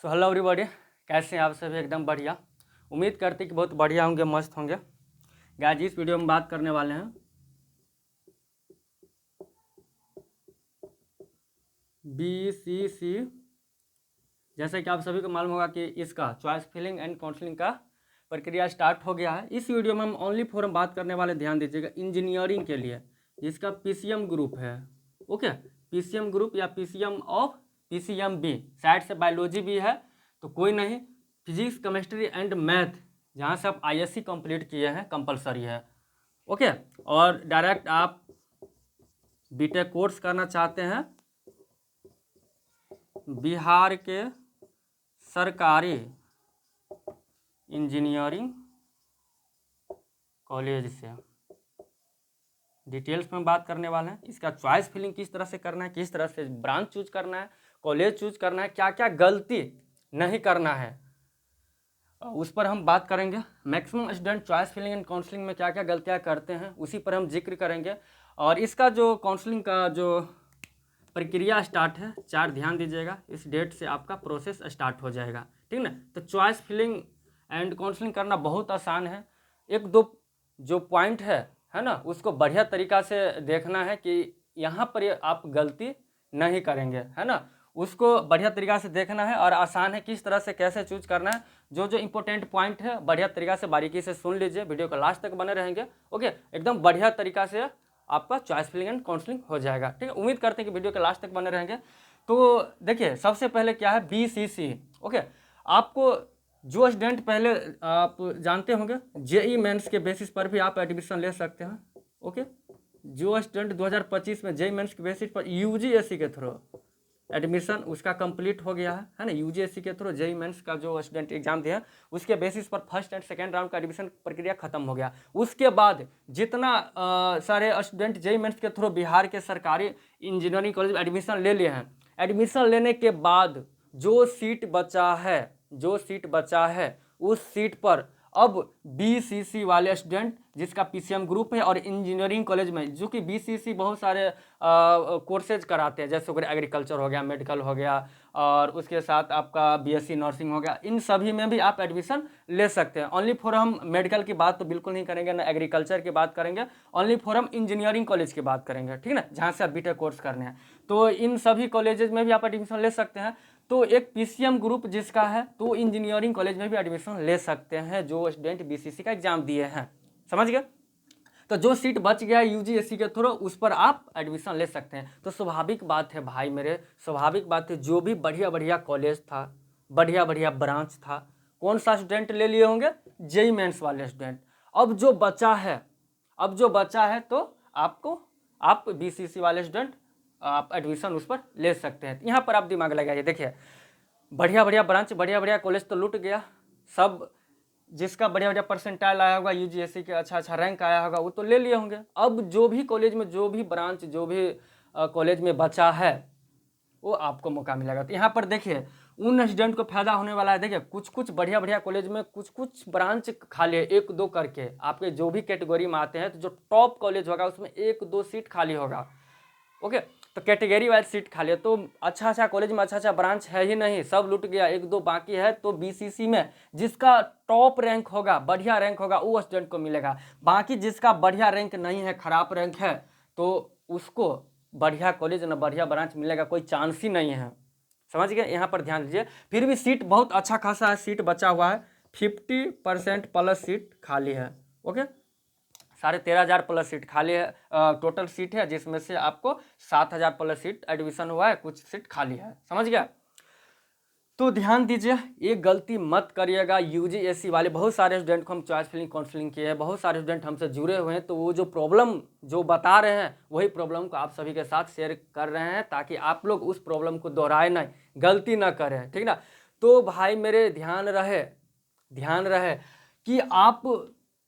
So hello everybody, कैसे हैं आप सभी? एकदम बढ़िया। उम्मीद करते कि बहुत बढ़िया होंगे, मस्त होंगे। गाइस, इस वीडियो में बात करने वाले हैं BCC। जैसे कि आप सभी को मालूम होगा कि इसका चॉइस फिलिंग एंड काउंसलिंग का प्रक्रिया स्टार्ट हो गया है। इस वीडियो में हम ओनली फॉर हम बात करने वाले, ध्यान दीजिएगा, इंजीनियरिंग के लिए जिसका PCM ग्रुप है। ओके, PCM ग्रुप या PCM ऑफ PCMB, साइड से बायोलॉजी भी है तो कोई नहीं। फिजिक्स, केमिस्ट्री एंड मैथ, जहाँ से आप ISC कंप्लीट किए हैं, कंपलसरी है। ओके, और डायरेक्ट आप बीटेक कोर्स करना चाहते हैं बिहार के सरकारी इंजीनियरिंग कॉलेज से। डिटेल्स में बात करने वाले हैं। इसका चॉइस फिलिंग किस तरह से करना है, किस तरह से ब्रांच चूज करना है, कॉलेज चूज करना है, क्या क्या गलती नहीं करना है, उस पर हम बात करेंगे। Maximum student choice filling and counselling में क्या क्या गलतियां करते हैं, उसी पर हम जिक्र करेंगे। और इसका जो काउंसलिंग का जो प्रक्रिया स्टार्ट है, 4 ध्यान दीजिएगा, इस डेट से आपका प्रोसेस स्टार्ट हो जाएगा, ठीक ना। तो चॉइस फिलिंग एंड काउंसलिंग करना बहुत आसान है। एक दो जो पॉइंट है ना, उसको बढ़िया तरीका से देखना है कि यहाँ पर आप गलती नहीं करेंगे, है ना। उसको बढ़िया तरीका से देखना है और आसान है किस तरह से कैसे चूज करना है। जो जो इंपॉर्टेंट पॉइंट है बढ़िया तरीका से बारीकी से सुन लीजिए, वीडियो को लास्ट तक बने रहेंगे। ओके, एकदम बढ़िया तरीका से आपका चॉइस फिलिंग एंड काउंसलिंग हो जाएगा, ठीक है। उम्मीद करते हैं कि वीडियो के लास्ट तक बने रहेंगे। तो देखिए, सबसे पहले क्या है BCC। ओके, आपको जो स्टूडेंट पहले आप जानते होंगे JEE मेंस के बेसिस पर भी आप एडमिशन ले सकते हैं। ओके, जो स्टूडेंट 2025 में JEE मेंस के बेसिस पर UGSC के थ्रू एडमिशन उसका कंप्लीट हो गया है ना, UGSC के थ्रू JEE मेंस का जो स्टूडेंट एग्जाम दिया उसके बेसिस पर फर्स्ट एंड सेकेंड राउंड का एडमिशन प्रक्रिया खत्म हो गया। उसके बाद जितना सारे स्टूडेंट JEE मेंस के थ्रू बिहार के सरकारी इंजीनियरिंग कॉलेज में एडमिशन ले लिए हैं, एडमिशन लेने के बाद जो सीट बचा है उस सीट पर अब BCC वाले स्टूडेंट जिसका PCM ग्रुप है और इंजीनियरिंग कॉलेज में, जो कि BCC बहुत सारे कोर्सेज कराते हैं, जैसे एग्रीकल्चर हो गया, मेडिकल हो गया, और उसके साथ आपका BSc नर्सिंग हो गया, इन सभी में भी आप एडमिशन ले सकते हैं। ओनली फॉर हम मेडिकल की बात तो बिल्कुल नहीं करेंगे, ना एग्रीकल्चर की बात करेंगे, ओनली फॉर हम इंजीनियरिंग कॉलेज की बात करेंगे, ठीक है ना, जहाँ से आप बीटेक कोर्स करने हैं। तो इन सभी कॉलेजेस में भी आप एडमिशन ले सकते हैं। तो एक PCM ग्रुप जिसका है, तो इंजीनियरिंग कॉलेज में भी एडमिशन ले सकते हैं जो स्टूडेंट BCC का एग्जाम दिए हैं, समझ गए। तो जो सीट बच गया है UGSC के थ्रू, उस पर आप एडमिशन ले सकते हैं। तो स्वाभाविक बात है भाई मेरे, स्वाभाविक बात है, जो भी बढ़िया बढ़िया कॉलेज था, बढ़िया बढ़िया ब्रांच था, कौन सा स्टूडेंट ले लिए होंगे? JEE मेंस वाले स्टूडेंट। अब जो बचा है तो आप BCC वाले स्टूडेंट आप एडमिशन उस पर ले सकते हैं। यहाँ पर आप दिमाग लगाइए, देखिए, बढ़िया बढ़िया ब्रांच, बढ़िया बढ़िया कॉलेज तो लूट गया सब। जिसका बढ़िया बढ़िया परसेंटाइल आया होगा, UGSC के अच्छा रैंक आया होगा, वो तो ले लिए होंगे। अब जो भी कॉलेज में, जो भी ब्रांच, जो भी कॉलेज में बचा है, वो आपको मौका मिलेगा। तो यहाँ पर देखिए, उन स्टूडेंट को फायदा होने वाला है। देखिए, कुछ कुछ बढ़िया बढ़िया कॉलेज में कुछ ब्रांच खाली है, 1-2 करके आपके जो भी कैटेगरी में आते हैं, तो जो टॉप कॉलेज होगा उसमें 1-2 सीट खाली होगा। ओके, तो कैटेगरी वाइज सीट खाली है, तो अच्छा कॉलेज में अच्छा ब्रांच है ही नहीं, सब लूट गया, 1-2 बाकी है। तो BCC में जिसका टॉप रैंक होगा, बढ़िया रैंक होगा, वो स्टूडेंट को मिलेगा। बाकी जिसका बढ़िया रैंक नहीं है, खराब रैंक है, तो उसको बढ़िया कॉलेज ना बढ़िया ब्रांच मिलेगा, कोई चांस ही नहीं है, समझ गए। यहाँ पर ध्यान दीजिए। फिर भी सीट बहुत अच्छा खासा है, सीट बचा हुआ है, 50% प्लस सीट खाली है। ओके, 13,500 प्लस सीट खाली है, टोटल सीट है, जिसमें से आपको 7,000 प्लस सीट एडमिशन हुआ है, कुछ सीट खाली है, समझ गया। तो ध्यान दीजिए, ये गलती मत करिएगा। UGSC वाले बहुत सारे स्टूडेंट को हम चॉइस फिलिंग काउंसलिंग किए हैं, बहुत सारे स्टूडेंट हमसे जुड़े हुए हैं, तो वो जो प्रॉब्लम जो बता रहे हैं, वही प्रॉब्लम को आप सभी के साथ शेयर कर रहे हैं, ताकि आप लोग उस प्रॉब्लम को दोहराए नहीं, गलती ना करें, ठीक ना। तो भाई मेरे, ध्यान रहे कि आप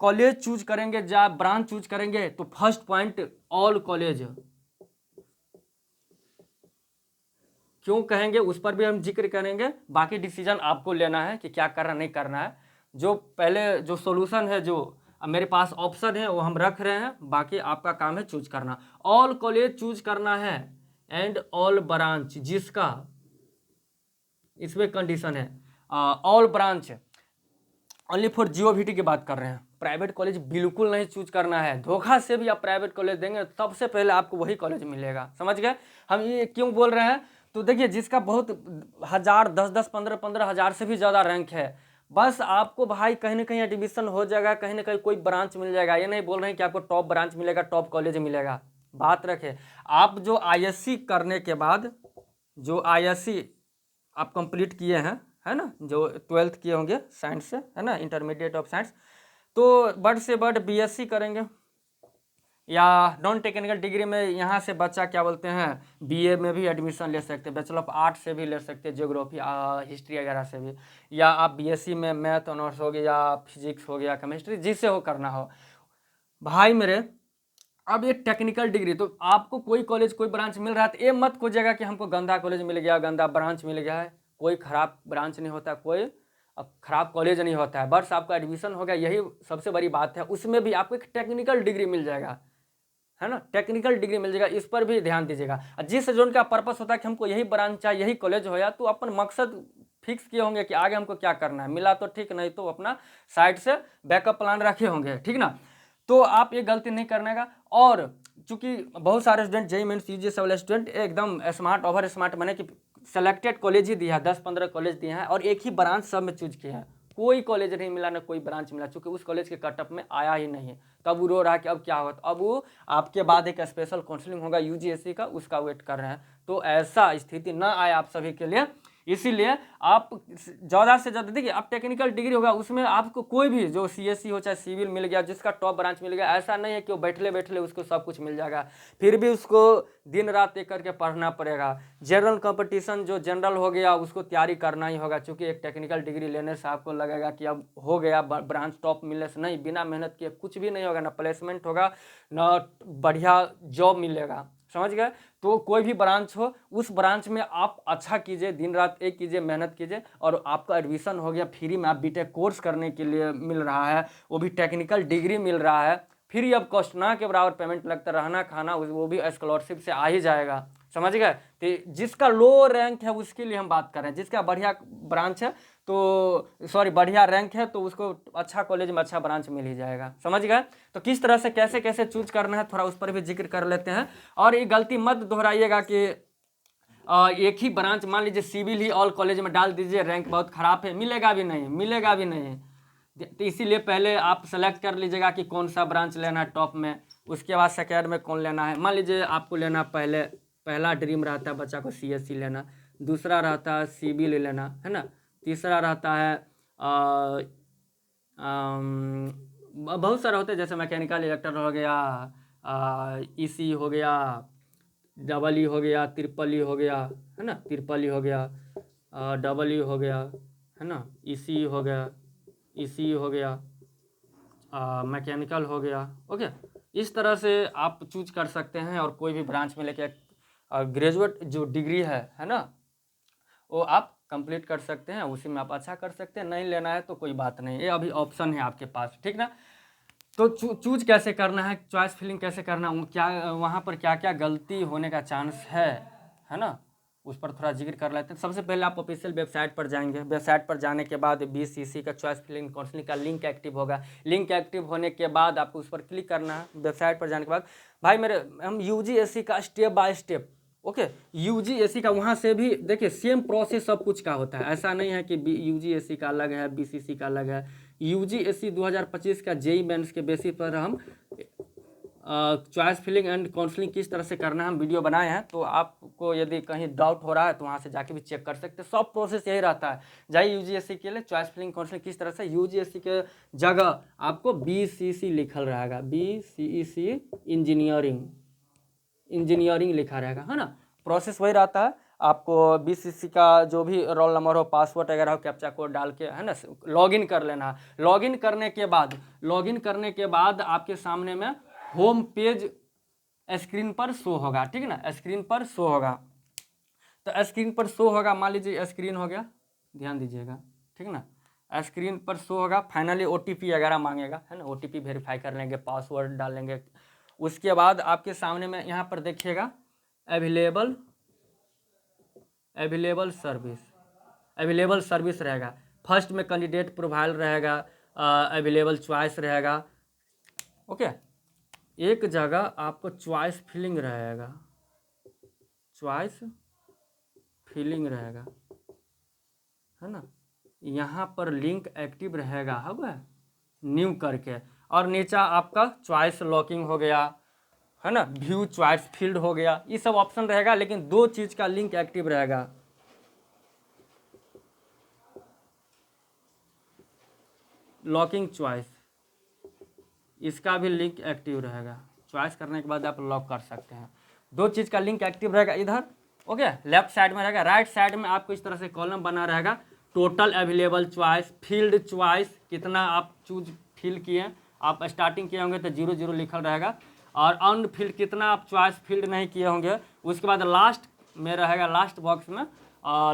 कॉलेज चूज करेंगे या ब्रांच चूज करेंगे, तो फर्स्ट पॉइंट, ऑल कॉलेज क्यों कहेंगे उस पर भी हम जिक्र करेंगे। बाकी डिसीजन आपको लेना है कि क्या करना नहीं करना है। जो पहले जो सॉल्यूशन है, जो मेरे पास ऑप्शन है, वो हम रख रहे हैं, बाकी आपका काम है चूज करना। ऑल कॉलेज चूज करना है एंड ऑल ब्रांच इसमें कंडीशन है ऑल ब्रांच ओनली फॉर जीओवीटी की बात कर रहे हैं। प्राइवेट कॉलेज बिल्कुल नहीं चूज करना है। धोखा से भी आप प्राइवेट कॉलेज देंगे सबसे पहले आपको वही कॉलेज मिलेगा। समझ गए हम ये क्यों बोल रहे हैं? तो देखिए जिसका बहुत 1000 10 15 15 हज़ार से भी ज़्यादा रैंक है, बस आपको भाई कहीं ना कहीं एडमिशन हो जाएगा, कहीं ना कहीं कोई ब्रांच मिल जाएगा। ये नहीं बोल रहे हैं कि आपको टॉप ब्रांच मिलेगा, टॉप कॉलेज मिलेगा। बात रखे आप जो आईएससी करने के बाद, जो आईएससी आप कंप्लीट किए हैं, है ना, जो 12th किए होंगे साइंस से, है ना, इंटरमीडिएट ऑफ साइंस, तो बड़ से बड़ बीएससी करेंगे या नॉन टेक्निकल डिग्री में यहाँ से बच्चा क्या बोलते हैं बीए में भी एडमिशन ले सकते हैं, बैचलर ऑफ आर्ट से भी ले सकते हैं, ज्योग्राफी हिस्ट्री वगैरह से भी, या आप बीएससी में मैथ ऑनर्स हो गया या फिजिक्स हो गया, केमिस्ट्री, जिससे हो करना हो भाई मेरे। अब ये टेक्निकल डिग्री तो आपको कोई कॉलेज कोई ब्रांच मिल रहा है तो ये मत खोजिएगा कि हमको गंदा कॉलेज मिल गया, गंदा ब्रांच मिल गया है। कोई खराब ब्रांच नहीं होता, कोई खराब कॉलेज नहीं होता है, बस आपका एडमिशन हो गया, यही सबसे बड़ी बात है। उसमें भी आपको एक टेक्निकल डिग्री मिल जाएगा, है ना, टेक्निकल डिग्री मिल जाएगा, इस पर भी ध्यान दीजिएगा। जिस जोन का पर्पस होता है कि हमको यही ब्रांच चाहिए, यही कॉलेज हो या, तो अपन मकसद फिक्स किए होंगे कि आगे हमको क्या करना है, मिला तो ठीक, नहीं तो अपना साइड से बैकअप प्लान रखे होंगे, ठीक ना। तो आप ये गलती नहीं करने का। और चूंकि बहुत सारे स्टूडेंट जेईई मेंस यूजीसी वाले स्टूडेंट एकदम स्मार्ट ओवर स्मार्ट बने कि सेलेक्टेड कॉलेज ही दिया है, 10-15 कॉलेज दिए हैं और एक ही ब्रांच सब में चूज किया है, कोई कॉलेज नहीं मिला, ना कोई ब्रांच मिला, चूंकि उस कॉलेज के कटअप में आया ही नहीं है। तब वो रो रहा है कि अब क्या होगा, तो अब वो आपके बाद एक स्पेशल काउंसलिंग होगा यूजीसी का, उसका वेट कर रहे हैं। तो ऐसा स्थिति ना आए आप सभी के लिए, इसीलिए आप ज़्यादा से ज़्यादा देखिए, आप टेक्निकल डिग्री होगा उसमें आपको कोई भी जो सीएससी हो चाहे सिविल मिल गया, जिसका टॉप ब्रांच मिल गया, ऐसा नहीं है कि वो बैठले बैठले उसको सब कुछ मिल जाएगा, फिर भी उसको दिन रात एक करके पढ़ना पड़ेगा। जनरल कंपटीशन जो जनरल हो गया उसको तैयारी करना ही होगा, क्योंकि एक टेक्निकल डिग्री लेने से आपको लगेगा कि अब हो गया ब्रांच टॉप मिलने से, नहीं, बिना मेहनत किए कुछ भी नहीं होगा, ना प्लेसमेंट होगा ना बढ़िया जॉब मिलेगा। समझ गए? तो कोई भी ब्रांच हो, उस ब्रांच में आप अच्छा कीजिए, दिन रात एक कीजिए, मेहनत कीजिए, और आपका एडमिशन हो गया फ्री में, आप बीटेक कोर्स करने के लिए मिल रहा है, वो भी टेक्निकल डिग्री मिल रहा है फ्री ऑफ कॉस्ट, ना के बराबर पेमेंट लगता, रहना खाना वो भी स्कॉलरशिप से आ ही जाएगा। समझ गए? तो जिसका लो रैंक है उसके लिए हम बात कर रहे हैं, जिसका बढ़िया ब्रांच है तो सॉरी बढ़िया रैंक है तो उसको अच्छा कॉलेज में अच्छा ब्रांच मिल ही जाएगा। समझ गए? तो किस तरह से कैसे कैसे चूज करना है थोड़ा उस पर भी जिक्र कर लेते हैं। और ये गलती मत दोहराइएगा कि एक ही ब्रांच, मान लीजिए सिविल ही ऑल कॉलेज में डाल दीजिए, रैंक बहुत खराब है, मिलेगा भी नहीं, मिलेगा भी नहीं। तो इसीलिए पहले आप सेलेक्ट कर लीजिएगा कि कौन सा ब्रांच लेना है टॉप में, उसके बाद सेकेंड में कौन लेना है। मान लीजिए आपको लेना पहला ड्रीम रहता है बच्चा को सीएससी लेना, दूसरा रहता है सिविल लेना, है ना, तीसरा रहता है बहुत सारा होता है, जैसे मैकेनिकल इलेक्ट्रिकल हो गया, ईसी हो गया, डबल ई हो गया, ट्रिपल ई हो गया, है ना, ट्रिपल ई हो गया, डबल ई हो गया, है ना, ईसी हो गया, ईसी हो गया, मैकेनिकल हो गया। ओके, इस तरह से आप चूज कर सकते हैं और कोई भी ब्रांच में लेके ग्रेजुएट जो डिग्री है ना, वो आप कंप्लीट कर सकते हैं, उसी में आप अच्छा कर सकते हैं। नहीं लेना है तो कोई बात नहीं, ये अभी ऑप्शन है आपके पास, ठीक ना। तो चूज कैसे करना है, चॉइस फिलिंग कैसे करना है, क्या वहाँ पर क्या क्या गलती होने का चांस है ना, उस पर थोड़ा जिक्र कर लेते हैं। सबसे पहले आप ऑफिशियल वेबसाइट पर जाएंगे, वेबसाइट पर जाने के बाद बीसीसी का चॉइस फिलिंग काउंसलिंग का लिंक एक्टिव होगा। लिंक एक्टिव होने के बाद आपको उस पर क्लिक करना है। वेबसाइट पर जाने के बाद भाई मेरे हम यूजीएससी का स्टेप बाय स्टेप, ओके, यूजीएससी का वहाँ से भी देखिए सेम प्रोसेस सब कुछ का होता है, ऐसा नहीं है कि यूजीएससी का अलग है बीसीसी का अलग है। यूजीएससी 2025 का जेईई मेंस के बेसिस पर हम चॉइस फिलिंग एंड काउंसलिंग किस तरह से करना है हम वीडियो बनाए हैं, तो आपको यदि कहीं डाउट हो रहा है तो वहाँ से जाके भी चेक कर सकते हैं। सब प्रोसेस यही रहता है। जाइए यूजीएससी के लिए चॉइस फिलिंग काउंसलिंग किस तरह से, यूजीएससी के जगह आपको बीसीसी लिखल रहेगा, बीसीसी इंजीनियरिंग लिखा रहेगा, है ना। प्रोसेस वही रहता है। आपको बीसीसी का जो भी रोल नंबर हो, पासवर्ड वगैरह हो, कैप्चा कोड डाल के, है ना, लॉगिन कर लेना। लॉगिन करने के बाद आपके सामने में होम पेज स्क्रीन पर शो होगा, ठीक है ना, स्क्रीन पर शो होगा। तो स्क्रीन पर शो होगा, मान लीजिए स्क्रीन हो गया, ध्यान दीजिएगा, ठीक है ना, स्क्रीन पर शो होगा। फाइनली ओटीपी वगैरह मांगेगा, है ना, ओटीपी वेरीफाई कर लेंगे, पासवर्ड डालेंगे। उसके बाद आपके सामने में यहाँ पर देखिएगा अवेलेबल सर्विस, अवेलेबल सर्विस रहेगा, फर्स्ट में कैंडिडेट प्रोफाइल रहेगा, अवेलेबल चॉइस रहेगा। ओके, एक जगह आपको चॉइस फिलिंग रहेगा, चॉइस फिलिंग रहेगा, है ना। यहाँ पर लिंक एक्टिव रहेगा, अब न्यू करके, और नीचे आपका चॉइस लॉकिंग हो गया, है ना, व्यू चॉइस फील्ड हो गया, ये सब ऑप्शन रहेगा। लेकिन दो चीज का लिंक एक्टिव रहेगा, लॉकिंग चॉइस, इसका भी लिंक एक्टिव रहेगा। चॉइस करने के बाद आप लॉक कर सकते हैं। दो चीज़ का लिंक एक्टिव रहेगा इधर। ओके, लेफ्ट साइड में रहेगा, राइट साइड में आपको इस तरह से कॉलम बना रहेगा, total available choice, field choice, कितना आप चूज फिल किए, आप स्टार्टिंग किए होंगे तो 0 0 लिखल रहेगा, और अनफिल्ड कितना आप चॉइस फील्ड नहीं किए होंगे। उसके बाद लास्ट में रहेगा, लास्ट बॉक्स में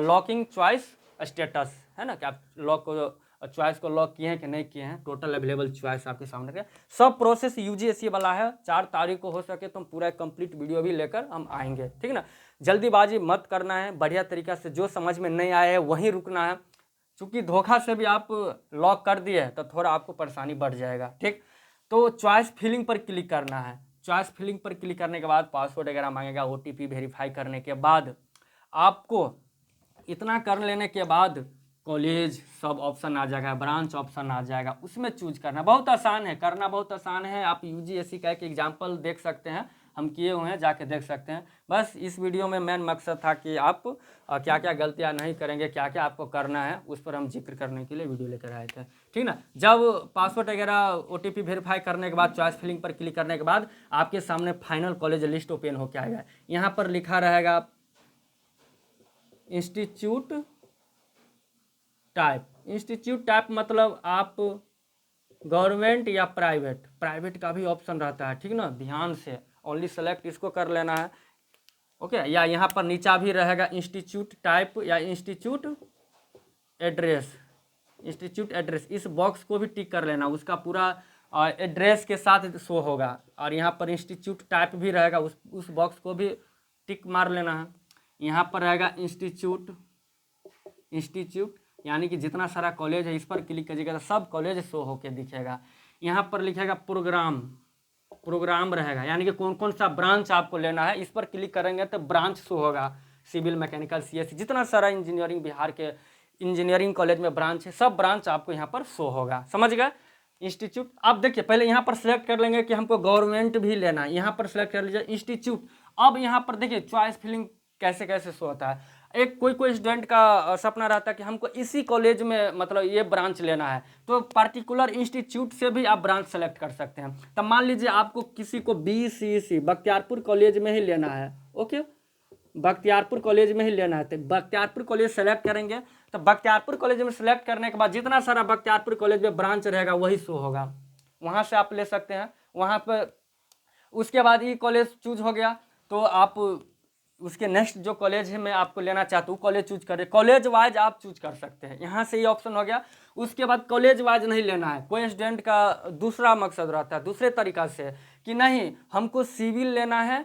लॉकिंग चॉइस स्टेटस, है ना, कि आप लॉक को, चॉइस को लॉक किए हैं कि नहीं किए हैं, टोटल अवेलेबल चॉइस आपके सामने रखे। सब प्रोसेस यूजीएससी वाला है। 4 तारीख को हो सके तो हम पूरा कंप्लीट वीडियो भी लेकर हम आएंगे, ठीक है ना। जल्दीबाजी मत करना है, बढ़िया तरीका से जो समझ में नहीं आया है वहीं रुकना है, क्योंकि धोखा से भी आप लॉक कर दिए तो थोड़ा आपको परेशानी बढ़ जाएगा, ठीक। तो चॉइस फिलिंग पर क्लिक करना है। चॉइस फिलिंग पर क्लिक करने के बाद पासवर्ड वगैरह मांगेगा, OTP वेरीफाई करने के बाद आपको इतना कर लेने के बाद कॉलेज सब ऑप्शन आ जाएगा, ब्रांच ऑप्शन आ जाएगा, उसमें चूज करना बहुत आसान है, करना बहुत आसान है। आप यूजीएससी का एक एग्जाम्पल देख सकते हैं, हम किए हुए हैं, जाके देख सकते हैं। बस इस वीडियो में मेन मकसद था कि आप क्या क्या गलतियां नहीं करेंगे, क्या क्या आपको करना है, उस पर हम जिक्र करने के लिए वीडियो लेकर आए थे, ठीक ना। जब पासवर्ड वगैरह OTP वेरीफाई करने के बाद चॉइस फिलिंग पर क्लिक करने के बाद आपके सामने फाइनल कॉलेज लिस्ट ओपन होकर आएगा। यहाँ पर लिखा रहेगा इंस्टीट्यूट टाइप। इंस्टीट्यूट टाइप मतलब आप गवर्नमेंट या प्राइवेट, प्राइवेट का भी ऑप्शन रहता है, ठीक ना, ध्यान से ओनली सेलेक्ट इसको कर लेना है। ओके, या यहाँ पर नीचा भी रहेगा इंस्टीट्यूट टाइप या इंस्टीट्यूट एड्रेस, इंस्टीट्यूट एड्रेस, इस बॉक्स को भी टिक कर लेना, उसका पूरा एड्रेस के साथ शो होगा। और यहाँ पर इंस्टीट्यूट टाइप भी रहेगा, उस बॉक्स को भी टिक मार लेना है। यहाँ पर रहेगा इंस्टीट्यूट, इंस्टीट्यूट यानी कि जितना सारा कॉलेज है इस पर क्लिक कीजिएगा तो सब कॉलेज शो होके दिखेगा। यहाँ पर लिखेगा प्रोग्राम, प्रोग्राम रहेगा, यानी कि कौन कौन सा ब्रांच आपको लेना है, इस पर क्लिक करेंगे तो ब्रांच शो होगा। सिविल, मैकेनिकल, CSE, जितना सारा इंजीनियरिंग बिहार के इंजीनियरिंग कॉलेज में ब्रांच है, सब ब्रांच आपको यहाँ पर शो होगा, समझ गए। इंस्टीट्यूट आप देखिए, पहले यहाँ पर सेलेक्ट कर लेंगे कि हमको गवर्नमेंट भी लेना है, यहाँ पर सेलेक्ट कर लीजिए इंस्टीट्यूट। अब यहाँ पर देखिए चॉइस फिलिंग कैसे कैसे शो होता है। एक कोई स्टूडेंट का सपना रहता है कि हमको इसी कॉलेज में मतलब ये ब्रांच लेना है, तो पार्टिकुलर इंस्टीट्यूट से भी आप ब्रांच सेलेक्ट कर सकते हैं। तब मान लीजिए आपको किसी को BCC बख्तियारपुर कॉलेज में ही लेना है, ओके, बख्तियारपुर कॉलेज में ही लेना है, तो बख्तियारपुर कॉलेज सेलेक्ट करेंगे। तो बख्तियारपुर कॉलेज में सेलेक्ट करने के बाद जितना सारा बख्तियारपुर कॉलेज में ब्रांच रहेगा वही शो होगा, वहाँ से आप ले सकते हैं वहाँ पर। उसके बाद ये कॉलेज चूज हो गया तो आप उसके नेक्स्ट जो कॉलेज है मैं आपको लेना चाहता हूँ, कॉलेज चूज करें, कॉलेज वाइज आप चूज कर सकते हैं, यहाँ से ये ऑप्शन हो गया। उसके बाद कॉलेज वाइज नहीं लेना है, कोई स्टूडेंट का दूसरा मकसद रहता है दूसरे तरीका से कि नहीं हमको सिविल लेना है,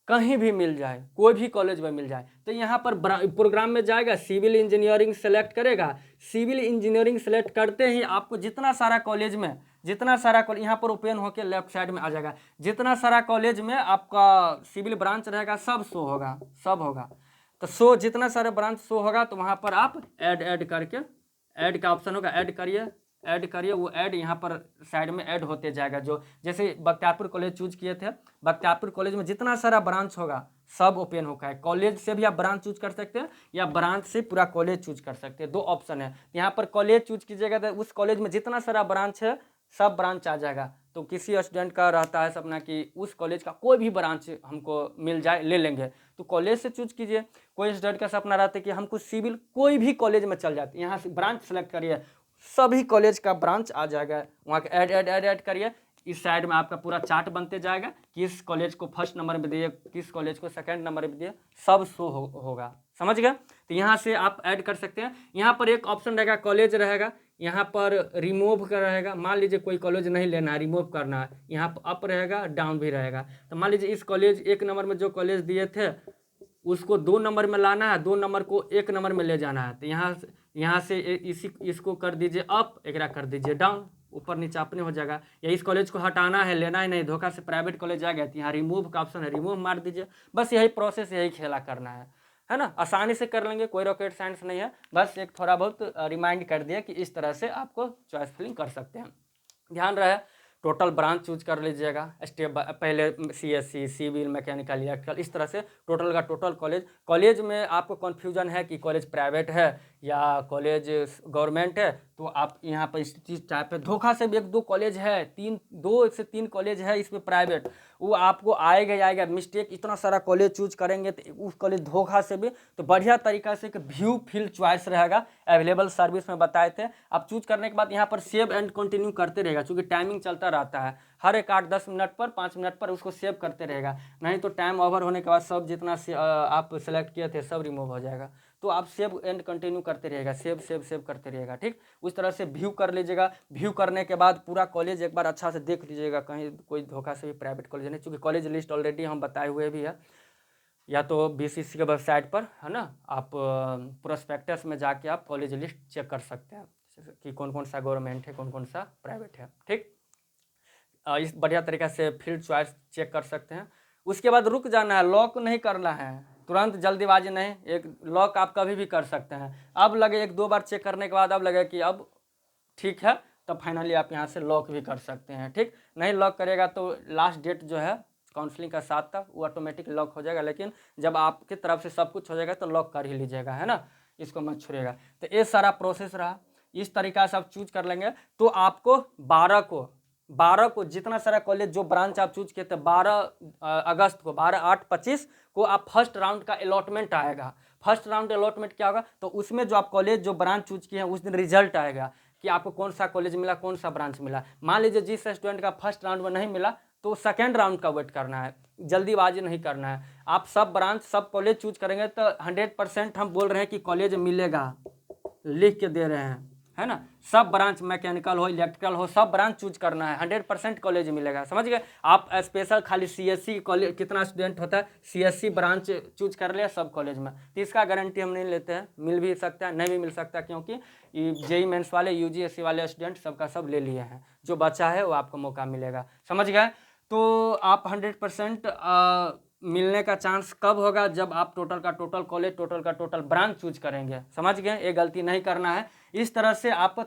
कहीं भी मिल जाए, कोई भी कॉलेज में मिल जाए, तो यहाँ पर प्रोग्राम में जाएगा, सिविल इंजीनियरिंग सेलेक्ट करेगा। सिविल इंजीनियरिंग सेलेक्ट करते ही आपको जितना सारा कॉलेज में, जितना सारा कॉलेज यहाँ पर ओपन होकर लेफ्ट साइड में आ जाएगा, जितना सारा कॉलेज में आपका सिविल ब्रांच रहेगा सब शो होगा, सब होगा। तो शो जितना सारा ब्रांच शो होगा तो वहाँ पर आप ऐड करके, ऐड का ऑप्शन होगा, ऐड करिए, ऐड करिए, वो ऐड यहाँ पर साइड में ऐड होते जाएगा। जो जैसे बख्तियारपुर कॉलेज चूज किए थे, बख्तियारपुर कॉलेज में जितना सारा ब्रांच होगा सब ओपन होगा है। कॉलेज से भी आप ब्रांच चूज कर सकते हैं या ब्रांच से पूरा कॉलेज चूज कर सकते हैं, दो ऑप्शन है। यहाँ पर कॉलेज चूज कीजिएगा तो उस कॉलेज में जितना सारा ब्रांच है सब ब्रांच आ जाएगा। तो किसी स्टूडेंट का रहता है सपना कि उस कॉलेज का कोई भी ब्रांच हमको मिल जाए, ले लेंगे, तो कॉलेज से चूज कीजिए। कोई स्टूडेंट का सपना रहता है कि हमको सिविल कोई भी कॉलेज में चल जाते, यहाँ से ब्रांच सेलेक्ट करिए, सभी कॉलेज का ब्रांच आ जाएगा, वहाँ के ऐड करिए। इस साइड में आपका पूरा चार्ट बनते जाएगा, किस कॉलेज को फर्स्ट नंबर में दिए, किस कॉलेज को सेकंड नंबर में दिए, सब शो होगा, समझ गए। तो यहाँ से आप ऐड कर सकते हैं। यहाँ पर एक ऑप्शन रहेगा कॉलेज रहेगा, यहाँ पर रिमूव का रहेगा। मान लीजिए कोई कॉलेज नहीं लेना है, रिमूव करना है, यहाँ पर अप रहेगा, डाउन भी रहेगा। तो मान लीजिए इस कॉलेज 1 नंबर में जो कॉलेज दिए थे उसको 2 नंबर में लाना है, 2 नंबर को 1 नंबर में ले जाना है। तो यहाँ से इसको कर दीजिए अप, एक कर दीजिए डाउन, ऊपर नीचे अपने हो जाएगा। या इस कॉलेज को हटाना है, लेना ही नहीं, धोखा से प्राइवेट कॉलेज आ गया तो यहाँ रिमूव का ऑप्शन है, रिमूव मार दीजिए। बस यही प्रोसेस, यही खेला करना है ना। आसानी से कर लेंगे, कोई रॉकेट साइंस नहीं है। बस एक थोड़ा बहुत रिमाइंड कर दिया कि इस तरह से आपको चॉइस फिलिंग कर सकते हैं। ध्यान रहे टोटल ब्रांच चूज कर लीजिएगा, स्टेप पहले CSC, सिविल, मैकेनिकल, इलेक्ट्रिकल, इस तरह से टोटल का टोटल कॉलेज में आपको कन्फ्यूजन है कि कॉलेज प्राइवेट है या कॉलेज गवर्नमेंट है, तो आप यहाँ पर इस चीज़ टाइप पे धोखा से भी 1-2 कॉलेज है, 2 से 3 कॉलेज है इसमें प्राइवेट, वो आपको आएगा ही आएगा मिस्टेक। इतना सारा कॉलेज चूज करेंगे तो उस कॉलेज धोखा से भी, तो बढ़िया तरीका से व्यू फिल चॉइस रहेगा, अवेलेबल सर्विस में बताए थे। आप चूज करने के बाद यहाँ पर सेव एंड कंटिन्यू करते रहेगा, क्योंकि टाइमिंग चलता रहता है, हर एक 8-10 मिनट पर 5 मिनट पर उसको सेव करते रहेगा, नहीं तो टाइम ओवर होने के बाद सब जितना आप सेलेक्ट किए थे सब रिमूव हो जाएगा। तो आप सेव एंड कंटिन्यू करते रहेगा, सेव करते रहेगा, ठीक। उस तरह से व्यू कर लीजिएगा। व्यू करने के बाद पूरा कॉलेज एक बार अच्छा से देख लीजिएगा, कहीं कोई धोखा से भी प्राइवेट कॉलेज नहीं, क्योंकि कॉलेज लिस्ट ऑलरेडी हम बताए हुए भी है, या तो BCC के वेबसाइट पर है ना, आप प्रोस्पेक्टस में जाके आप कॉलेज लिस्ट चेक कर सकते हैं कि कौन कौन सा गवर्नमेंट है, कौन कौन सा प्राइवेट है, ठीक। इस बढ़िया तरीक़ा से फील्ड चॉइस चेक कर सकते हैं। उसके बाद रुक जाना है, लॉक नहीं करना है, तुरंत जल्दीबाजी नहीं। एक लॉक आप कभी भी कर सकते हैं, अब लगे 1-2 बार चेक करने के बाद अब लगे कि अब ठीक है, तब फाइनली आप यहाँ से लॉक भी कर सकते हैं, ठीक। नहीं लॉक करेगा तो लास्ट डेट जो है काउंसलिंग का 7 तक, वो ऑटोमेटिक लॉक हो जाएगा, लेकिन जब आपकी तरफ से सब कुछ हो जाएगा तो लॉक कर ही लीजिएगा, है ना, इसको मत छोड़िएगा। तो ये सारा प्रोसेस रहा, इस तरीका से आप चूज कर लेंगे तो आपको 12 को जितना सारा कॉलेज जो ब्रांच आप चूज किए थे 12 अगस्त को, 12/8/25 को आप फर्स्ट राउंड का अलॉटमेंट आएगा। फर्स्ट राउंड अलॉटमेंट क्या होगा, तो उसमें जो आप कॉलेज जो ब्रांच चूज किए हैं उस दिन रिजल्ट आएगा कि आपको कौन सा कॉलेज मिला, कौन सा ब्रांच मिला। मान लीजिए जिस स्टूडेंट का फर्स्ट राउंड में नहीं मिला तो सेकेंड राउंड का वेट करना है, जल्दीबाजी नहीं करना है। आप सब ब्रांच सब कॉलेज चूज करेंगे तो 100% हम बोल रहे हैं कि कॉलेज मिलेगा, लिख के दे रहे हैं, है ना। सब ब्रांच मैकेनिकल हो, इलेक्ट्रिकल हो, सब ब्रांच चूज करना है, 100% कॉलेज मिलेगा, समझ गए। आप स्पेशल खाली CSC कॉलेज, कितना स्टूडेंट होता है CSC ब्रांच चूज कर लिया सब कॉलेज में, तो इसका गारंटी हम नहीं लेते हैं, मिल भी सकता है नहीं भी मिल सकता, क्योंकि JEE मेंस वाले UGSC वाले स्टूडेंट सबका सब ले लिए हैं, जो बचा है वो आपको मौका मिलेगा, समझ गए। तो आप 100% मिलने का चांस कब होगा, जब आप टोटल का टोटल कॉलेज, टोटल का टोटल ब्रांच चूज करेंगे, समझ गए। ये गलती नहीं करना है। इस तरह से आपको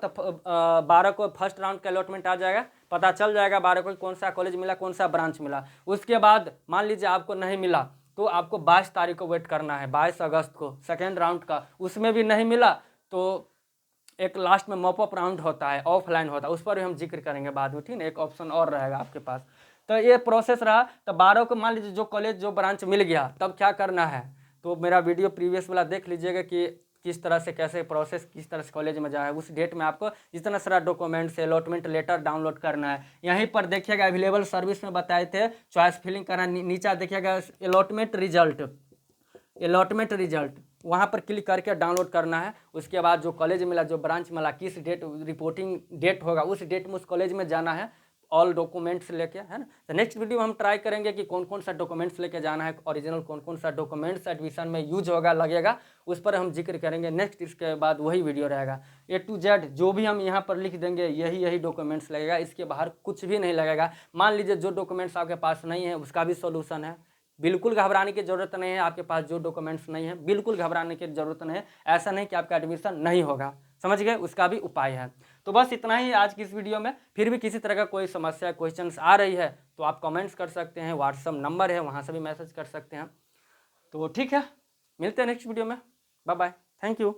12 को फर्स्ट राउंड का अलॉटमेंट आ जाएगा, पता चल जाएगा 12 को कौन सा कॉलेज मिला, कौन सा ब्रांच मिला। उसके बाद मान लीजिए आपको नहीं मिला तो आपको 22 तारीख को वेट करना है, 22 अगस्त को सेकेंड राउंड का, उसमें भी नहीं मिला तो एक लास्ट में मॉपअप राउंड होता है, ऑफलाइन होता है, उस पर भी हम जिक्र करेंगे बाद में, ठीक है। एक ऑप्शन और रहेगा आपके पास। तो ये प्रोसेस रहा। तो 12 को मान लीजिए जो कॉलेज जो ब्रांच मिल गया, तब क्या करना है, तो मेरा वीडियो प्रीवियस वाला देख लीजिएगा कि किस तरह से कैसे प्रोसेस, किस तरह से कॉलेज में जाए। उस डेट में आपको जितना सारा डॉक्यूमेंट्स, अलॉटमेंट लेटर डाउनलोड करना है। यहीं पर देखिएगा अवेलेबल सर्विस में बताए थे चॉइस फिलिंग करना, नीचे देखिएगा अलॉटमेंट रिजल्ट, वहाँ पर क्लिक करके डाउनलोड करना है। उसके बाद जो कॉलेज मिला, जो ब्रांच मिला, किस डेट रिपोर्टिंग डेट होगा, उस डेट में उस कॉलेज में जाना है, ऑल डॉक्यूमेंट्स लेके, है ना। तो नेक्स्ट वीडियो में हम ट्राई करेंगे कि कौन कौन सा डॉक्यूमेंट्स लेके जाना है, ओरिजिनल कौन कौन सा डॉक्यूमेंट्स एडमिशन में यूज होगा, लगेगा, उस पर हम जिक्र करेंगे नेक्स्ट। इसके बाद वही वीडियो रहेगा, A to Z जो भी हम यहाँ पर लिख देंगे यही डॉक्यूमेंट्स लगेगा, इसके बाहर कुछ भी नहीं लगेगा। मान लीजिए जो डॉक्यूमेंट्स आपके पास नहीं है उसका भी सोल्यूशन है, बिल्कुल घबराने की जरूरत नहीं है। आपके पास जो डॉक्यूमेंट्स नहीं है बिल्कुल घबराने की जरूरत नहीं है, ऐसा नहीं कि आपका एडमिशन नहीं होगा, समझ गए, उसका भी उपाय है। तो बस इतना ही आज की इस वीडियो में। फिर भी किसी तरह का कोई समस्या, क्वेश्चंस आ रही है तो आप कमेंट्स कर सकते हैं, व्हाट्सअप नंबर है वहाँ से भी मैसेज कर सकते हैं। तो ठीक है, मिलते हैं नेक्स्ट वीडियो में, बाय बाय, थैंक यू।